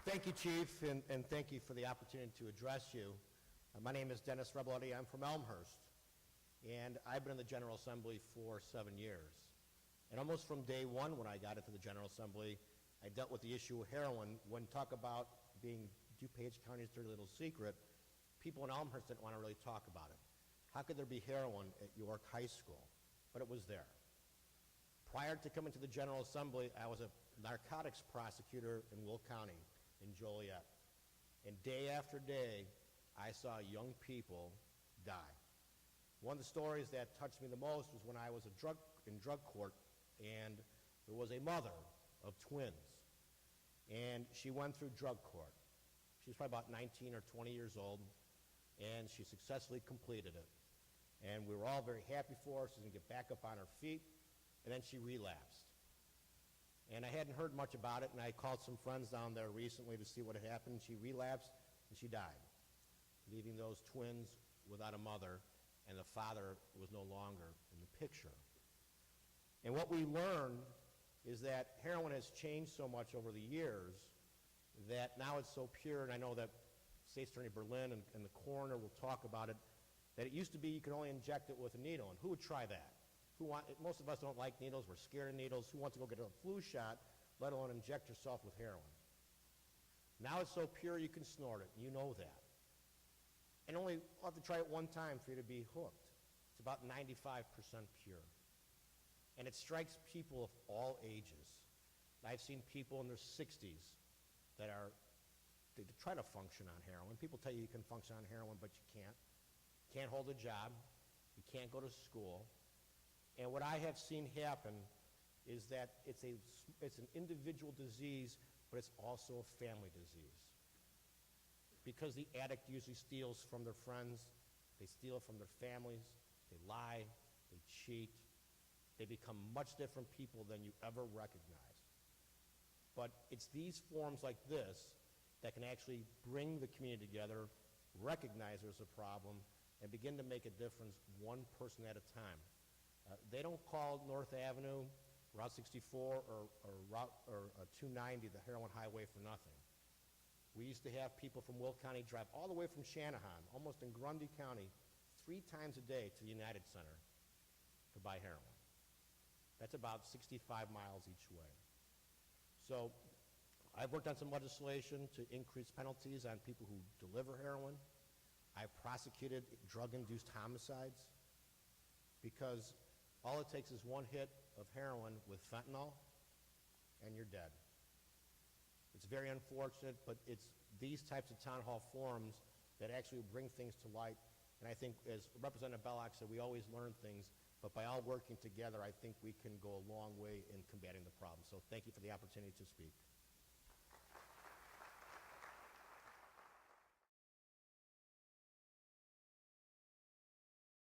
Thank you, Chief, and thank you for the opportunity to address you. My name is Dennis Reboletti. I'm from Elmhurst, and I've been in the General Assembly for 7 years. And almost from day one when I got into the General Assembly, I dealt with the issue of heroin. When talk about being DuPage County's dirty little secret, people in Elmhurst didn't want to really talk about it. How could there be heroin at York High School? But it was there. Prior to coming to the General Assembly, I was a narcotics prosecutor in Will County, in Joliet. And day after day, I saw young people die. One of the stories that touched me the most was when I was in drug court, and there was a mother of twins. And she went through drug court. She was probably about 19 or 20 years old, and she successfully completed it. And we were all very happy for her. She was going to get back up on her feet, and then she relapsed. And I hadn't heard much about it, and I called some friends down there recently to see what had happened. She relapsed, and she died, leaving those twins without a mother, and the father was no longer in the picture. And what we learned is that heroin has changed so much over the years that now it's so pure, and I know that State Attorney Berlin and the coroner will talk about it, that it used to be you could only inject it with a needle, and who would try that? Most of us don't like needles. We're scared of needles. Who wants to go get a flu shot, let alone inject yourself with heroin? Now it's so pure you can snort it, and you know that. And only you'll have to try it one time for you to be hooked. It's about 95% pure. And it strikes people of all ages. I've seen people in their 60s that they try to function on heroin. People tell you can function on heroin, but you can't. You can't hold a job. You can't go to school. And what I have seen happen is that it's an individual disease, but it's also a family disease. Because the addict usually steals from their friends, they steal from their families, they lie, they cheat, they become much different people than you ever recognized. But it's these forms like this that can actually bring the community together, recognize there's a problem, and begin to make a difference one person at a time. They don't call North Avenue, Route 64, or 290 the heroin highway for nothing. We used to have people from Will County drive all the way from Shanahan, almost in Grundy County, 3 times a day to the United Center to buy heroin. That's about 65 miles each way. So I've worked on some legislation to increase penalties on people who deliver heroin. I've prosecuted drug-induced homicides because all it takes is one hit of heroin with fentanyl and you're dead. It's very unfortunate, but it's these types of town hall forums that actually bring things to light. And I think, as Representative Belloc said, we always learn things, but by all working together, I think we can go a long way in combating the problem. So thank you for the opportunity to speak.